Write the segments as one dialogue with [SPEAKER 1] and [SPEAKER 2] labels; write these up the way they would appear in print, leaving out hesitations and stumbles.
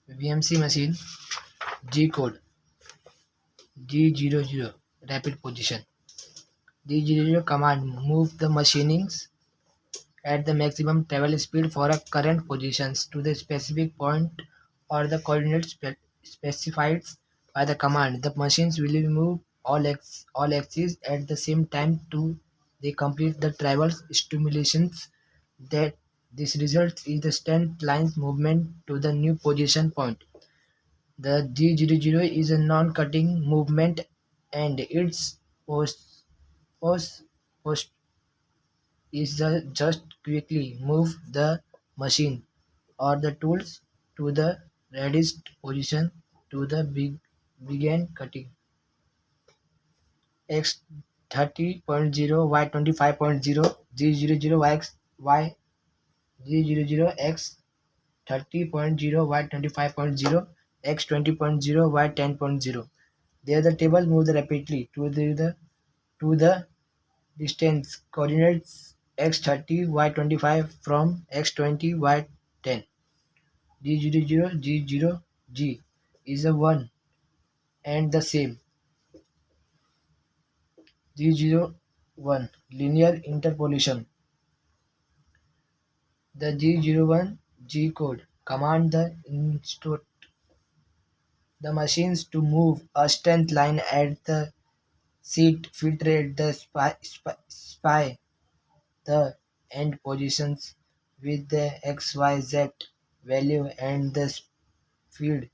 [SPEAKER 1] VMC machine G code G00 rapid position. G00 command move the machinings at the maximum travel speed for a current positions to the specific point or the coordinates specified by the command. The machines will move all axes at the same time to they complete the travel stimulations that this results is the straight lines movement to the new position point. The G00 is a non-cutting movement and its post, post is the just quickly move the machine or the tools to the readiest position to the begin cutting. X 30.0 Y 25.0 G00 Y G00 X 30.0 Y 25.0 X 20.0 Y 10.0. There the table moves rapidly to the distance coordinates x30 y25 from x20 y10. G00 G0 G is a one and the same. G01 linear interpolation. The G01 G code command the machines to move a straight line at the seat filtrate the spy the end positions with the XYZ value and the speed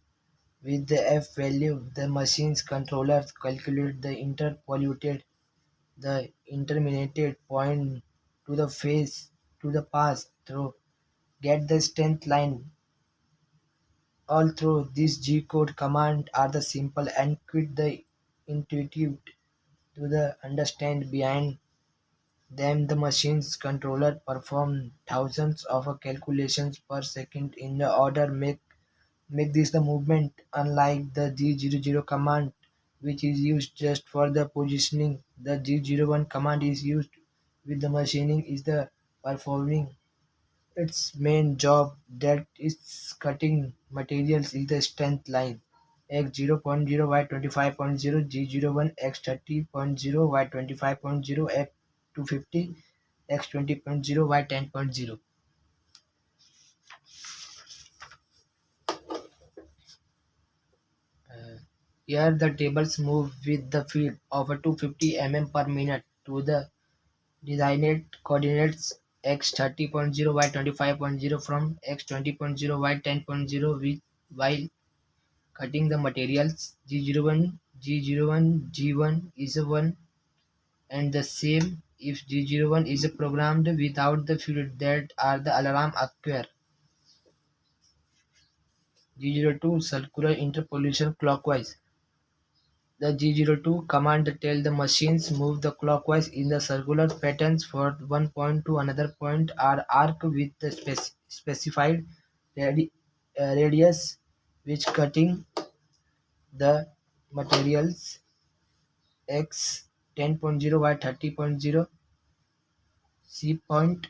[SPEAKER 1] with the F value. The machine's controllers calculate the interpolated the intermediate point to the face to the pass through get the straight line. All through these G code command are the simple and quick the intuitive to the understand behind them. The machine's controller perform thousands of calculations per second in the order make this the movement. Unlike the G00 command which is used just for the positioning, the G01 command is used with the machining is the performing its main job that is cutting materials is the strength line. X 0.0 Y 25.0 G01 X 30.0 Y 25.0 F 250 X 20.0 Y 10.0. Here the tables move with the speed of 250 mm per minute to the designated coordinates x 30.0 y 25.0 from x 20.0 y 10.0 while cutting the materials. G01 G01 G1 is a 1 and the same if G01 is programmed without the field that are the alarm occur. G02 circular interpolation clockwise. The G02 command tells the machines move the clockwise in the circular patterns for one point to another point or arc with the specified radius which cutting the materials x 10.0 y 30.0 C point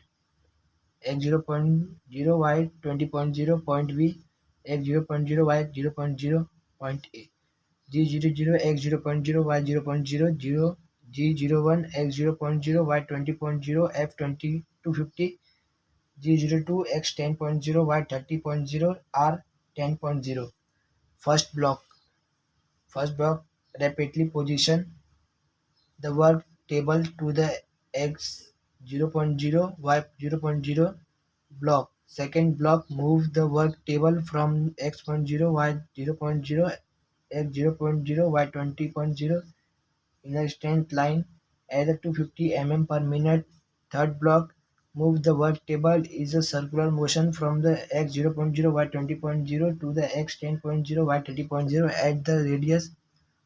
[SPEAKER 1] x 0.0 y 20.0 point B x 0.0 y 0.0 point A. G00 x 0.0 y 0.0 G01 x 0.0 y 20.0 F 2250 G02 x 10.0 y 30.0 R 10.0. First block rapidly position the work table to the x 0.0 y 0.0 block. Second block move the work table from x.0 y 0.0 x 0.0 y 20.0 in a straight line at 250 mm per minute. Third block move the work table is a circular motion from the x 0.0 y 20.0 to the x 10.0 y 30.0 at the radius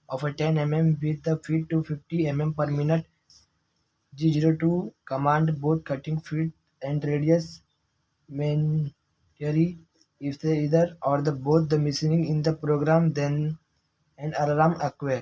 [SPEAKER 1] of a 10 mm with the feed 250 mm per minute. G02 command both cutting feed and radius mandatory. If the either or the both the missing in the program then an alarm occur.